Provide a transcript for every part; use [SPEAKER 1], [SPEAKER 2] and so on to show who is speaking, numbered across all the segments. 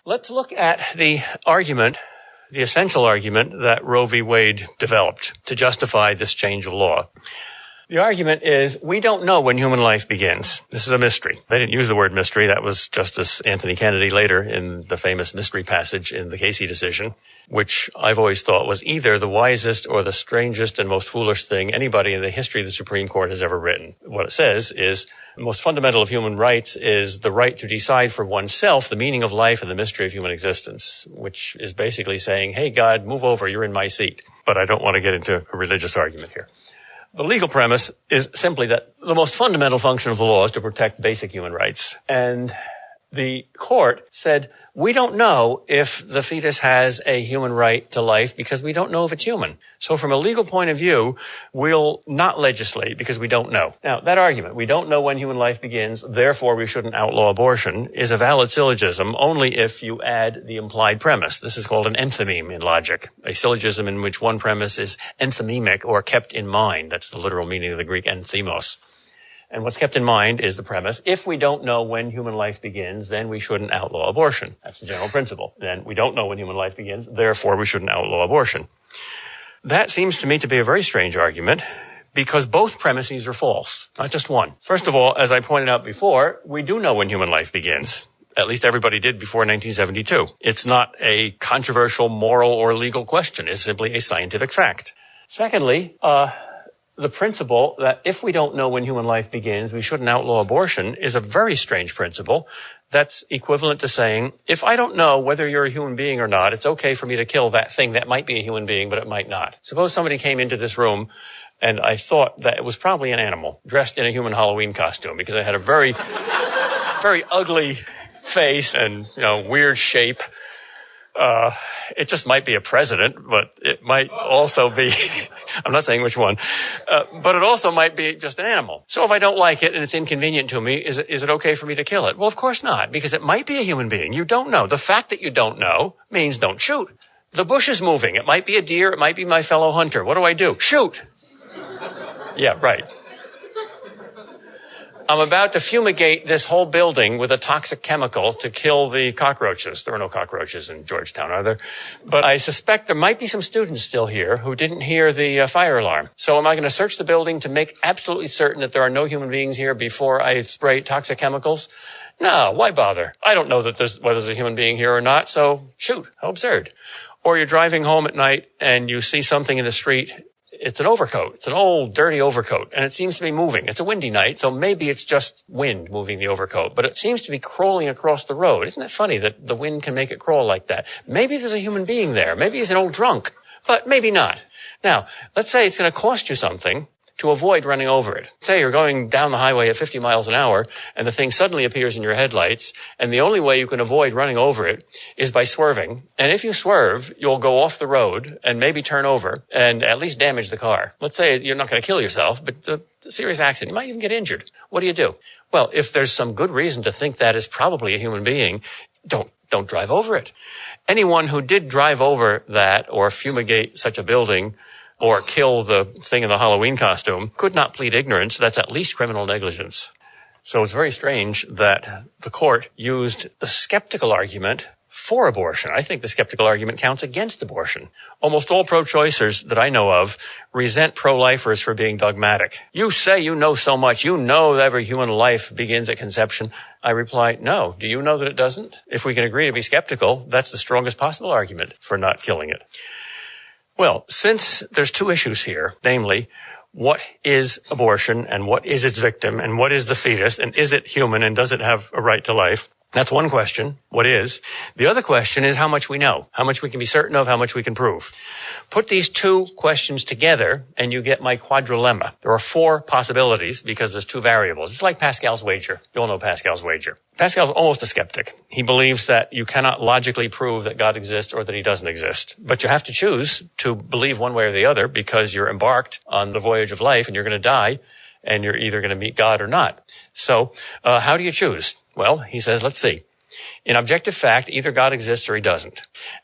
[SPEAKER 1] Let's look at the argument, the essential argument that Roe v. Wade developed to justify this change of law. The argument is, we don't know when human life begins. This is a mystery. They didn't use the word mystery. That was Justice Anthony Kennedy later in the famous mystery passage in the Casey decision, which I've always thought was either the wisest or the strangest and most foolish thing anybody in the history of the Supreme Court has ever written. What it says is, the most fundamental of human rights is the right to decide for oneself the meaning of life and the mystery of human existence, which is basically saying, hey, God, move over, you're in my seat. But I don't want to get into a religious argument here. The legal premise is simply that the most fundamental function of the law is to protect basic human rights. And the court said, we don't know if the fetus has a human right to life because we don't know if it's human. So from a legal point of view, we'll not legislate because we don't know. Now, that argument, we don't know when human life begins, therefore we shouldn't outlaw abortion, is a valid syllogism only if you add the implied premise. This is called an enthymeme in logic, a syllogism in which one premise is enthymemic or kept in mind. That's the literal meaning of the Greek enthymos. And what's kept in mind is the premise, if we don't know when human life begins, then we shouldn't outlaw abortion. That's the general principle. Then we don't know when human life begins, therefore we shouldn't outlaw abortion. That seems to me to be a very strange argument because both premises are false, not just one. First of all, as I pointed out before, we do know when human life begins. At least everybody did before 1972. It's not a controversial moral or legal question. It's simply a scientific fact. Secondly, the principle that if we don't know when human life begins, we shouldn't outlaw abortion is a very strange principle. That's equivalent to saying, if I don't know whether you're a human being or not, it's okay for me to kill that thing that might be a human being, but it might not. Suppose somebody came into this room and I thought that it was probably an animal dressed in a human Halloween costume because it had a very, very ugly face and, weird shape. It just might be a president, but it might also be, I'm not saying which one, but it also might be just an animal. So if I don't like it and it's inconvenient to me, is it okay for me to kill it? Well, of course not, because it might be a human being. You don't know. The fact that you don't know means don't shoot. The bush is moving. It might be a deer. It might be my fellow hunter. What do? Shoot. Yeah, right. I'm about to fumigate this whole building with a toxic chemical to kill the cockroaches. There are no cockroaches in Georgetown, are there? But I suspect there might be some students still here who didn't hear the fire alarm. So am I going to search the building to make absolutely certain that there are no human beings here before I spray toxic chemicals? No, why bother? I don't know that whether there's a human being here or not, so shoot. How absurd. Or you're driving home at night and you see something in the street. It's an overcoat. It's an old, dirty overcoat, and it seems to be moving. It's a windy night, so maybe it's just wind moving the overcoat, but it seems to be crawling across the road. Isn't it funny that the wind can make it crawl like that? Maybe there's a human being there. Maybe he's an old drunk, but maybe not. Now, let's say it's going to cost you something to avoid running over it. Say you're going down the highway at 50 miles an hour and the thing suddenly appears in your headlights, and the only way you can avoid running over it is by swerving. And if you swerve, you'll go off the road and maybe turn over and at least damage the car. Let's say you're not going to kill yourself, but the serious accident, you might even get injured. What do? Well, if there's some good reason to think that is probably a human being, don't drive over it. Anyone who did drive over that or fumigate such a building or kill the thing in the Halloween costume could not plead ignorance. That's at least criminal negligence. So it's very strange that the court used the skeptical argument for abortion. I think the skeptical argument counts against abortion. Almost all pro-choicers that I know of resent pro-lifers for being dogmatic. You say you know so much. You know that every human life begins at conception. I reply, no. Do you know that it doesn't? If we can agree to be skeptical, that's the strongest possible argument for not killing it. Well, since there's two issues here, namely, what is abortion and what is its victim and what is the fetus and is it human and does it have a right to life? That's one question. What is? The other question is how much we know, how much we can be certain of, how much we can prove. Put these two questions together and you get my quadrilemma. There are four possibilities because there's two variables. It's like Pascal's wager. You all know Pascal's wager. Pascal's almost a skeptic. He believes that you cannot logically prove that God exists or that he doesn't exist. But you have to choose to believe one way or the other because you're embarked on the voyage of life and you're going to die and you're either going to meet God or not. So how do you choose? Well, he says, let's see. In objective fact, either God exists or he doesn't.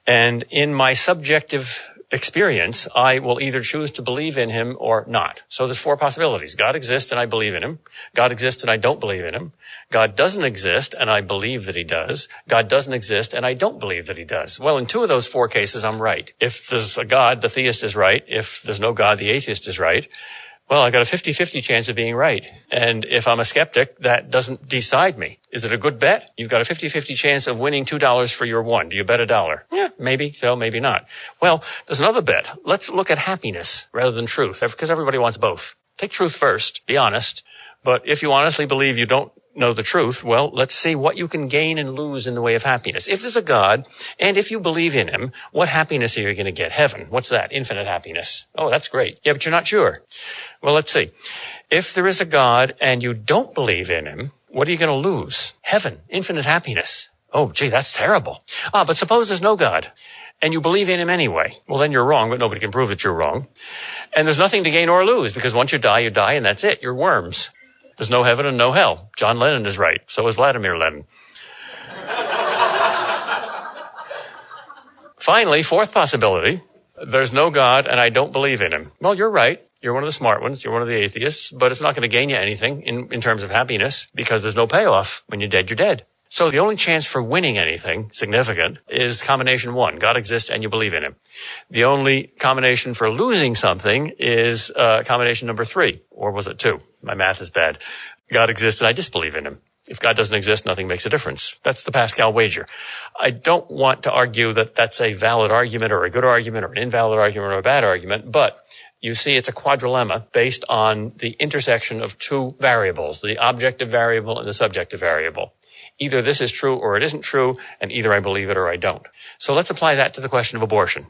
[SPEAKER 1] And in my subjective experience, I will either choose to believe in him or not. So there's four possibilities. God exists and I believe in him. God exists and I don't believe in him. God doesn't exist and I believe that he does. God doesn't exist and I don't believe that he does. Well, in two of those four cases, I'm right. If there's a God, the theist is right. If there's no God, the atheist is right. Well, I got a 50-50 chance of being right. And if I'm a skeptic, that doesn't decide me. Is it a good bet? You've got a 50-50 chance of winning $2 for your one. Do you bet $1? Yeah, maybe so, maybe not. Well, there's another bet. Let's look at happiness rather than truth, because everybody wants both. Take truth first. Be honest. But if you honestly believe you don't know the truth, well, let's see what you can gain and lose in the way of happiness. If there's a God, and if you believe in him, what happiness are you going to get? Heaven. What's that? Infinite happiness. Oh, that's great. Yeah, but you're not sure. Well, let's see. If there is a God and you don't believe in him, what are you going to lose? Heaven. Infinite happiness. Oh, gee, that's terrible. But suppose there's no God and you believe in him anyway. Well, then you're wrong, but nobody can prove that you're wrong. And there's nothing to gain or lose because once you die, and that's it. You're worms. There's no heaven and no hell. John Lennon is right. So is Vladimir Lenin. Finally, fourth possibility. There's no God and I don't believe in him. Well, you're right. You're one of the smart ones. You're one of the atheists, but it's not going to gain you anything in terms of happiness because there's no payoff. When you're dead, you're dead. So the only chance for winning anything significant is combination one. God exists and you believe in him. The only combination for losing something is combination number 3. Or was it 2? My math is bad. God exists and I disbelieve in him. If God doesn't exist, nothing makes a difference. That's the Pascal wager. I don't want to argue that that's a valid argument or a good argument or an invalid argument or a bad argument, but you see it's a quadrilemma based on the intersection of two variables, the objective variable and the subjective variable. Either this is true or it isn't true, and either I believe it or I don't. So let's apply that to the question of abortion.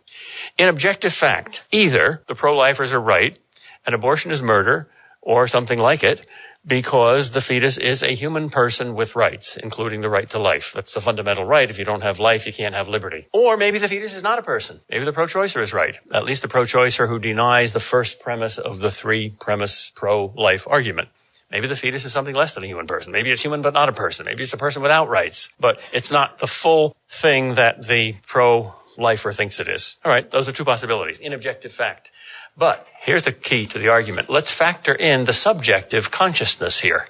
[SPEAKER 1] In objective fact, either the pro-lifers are right and abortion is murder or something like it because the fetus is a human person with rights, including the right to life. That's the fundamental right. If you don't have life, you can't have liberty. Or maybe the fetus is not a person. Maybe the pro-choicer is right. At least the pro-choicer who denies the first premise of the 3-premise pro-life argument. Maybe the fetus is something less than a human person. Maybe it's human but not a person. Maybe it's a person without rights. But it's not the full thing that the pro-lifer thinks it is. All right, those are two possibilities in objective fact. But here's the key to the argument. Let's factor in the subjective consciousness here.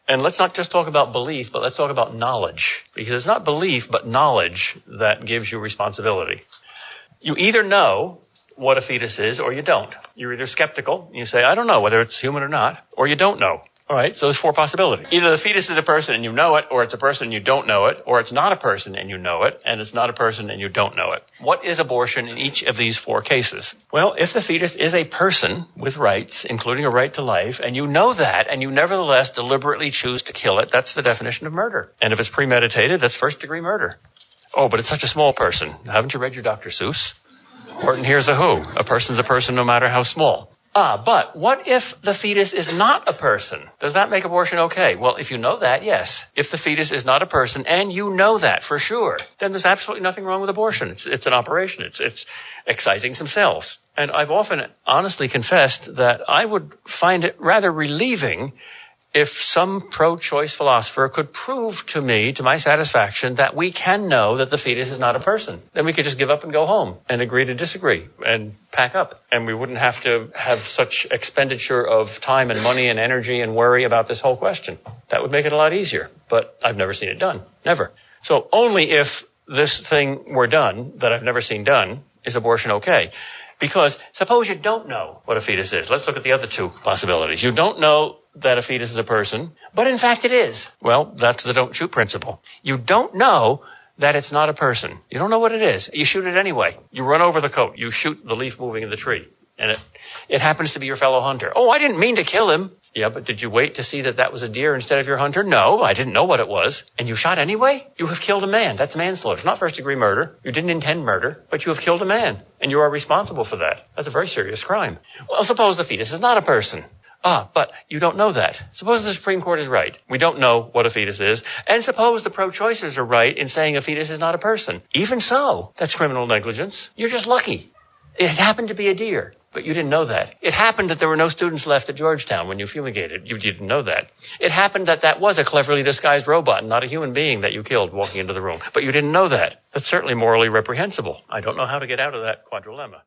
[SPEAKER 1] And let's not just talk about belief, but let's talk about knowledge. Because it's not belief, but knowledge that gives you responsibility. You either know what a fetus is or you don't. You're either skeptical, and you say, I don't know whether it's human or not, or you don't know. All right, so there's 4 possibilities. Either the fetus is a person and you know it, or it's a person and you don't know it, or it's not a person and you know it, and it's not a person and you don't know it. What is abortion in each of these 4 cases? Well, if the fetus is a person with rights, including a right to life, and you know that, and you nevertheless deliberately choose to kill it, that's the definition of murder. And if it's premeditated, that's first-degree murder. Oh, but it's such a small person. Haven't you read your Dr. Seuss? Horton Hears a Who. A person's a person no matter how small. But what if the fetus is not a person? Does that make abortion okay? Well, if you know that, yes. If the fetus is not a person and you know that for sure, then there's absolutely nothing wrong with abortion. It's an operation. It's excising some cells. And I've often honestly confessed that I would find it rather relieving if some pro-choice philosopher could prove to me, to my satisfaction, that we can know that the fetus is not a person. Then we could just give up and go home and agree to disagree and pack up. And we wouldn't have to have such expenditure of time and money and energy and worry about this whole question. That would make it a lot easier. But I've never seen it done. Never. So only if this thing were done that I've never seen done is abortion okay. Because suppose you don't know what a fetus is. Let's look at the other 2 possibilities. You don't know that a fetus is a person, but in fact it is. Well, that's the don't shoot principle. You don't know that it's not a person. You don't know what it is. You shoot it anyway. You run over the coat. You shoot the leaf moving in the tree. And it happens to be your fellow hunter. Oh, I didn't mean to kill him. Yeah, but did you wait to see that that was a deer instead of your hunter? No, I didn't know what it was. And you shot anyway? You have killed a man. That's manslaughter. It's not first-degree murder. You didn't intend murder, but you have killed a man. And you are responsible for that. That's a very serious crime. Well, suppose the fetus is not a person. But you don't know that. Suppose the Supreme Court is right. We don't know what a fetus is. And suppose the pro-choicers are right in saying a fetus is not a person. Even so, that's criminal negligence. You're just lucky. It happened to be a deer, but you didn't know that. It happened that there were no students left at Georgetown when you fumigated. You didn't know that. It happened that that was a cleverly disguised robot and not a human being that you killed walking into the room, but you didn't know that. That's certainly morally reprehensible. I don't know how to get out of that quadrilemma.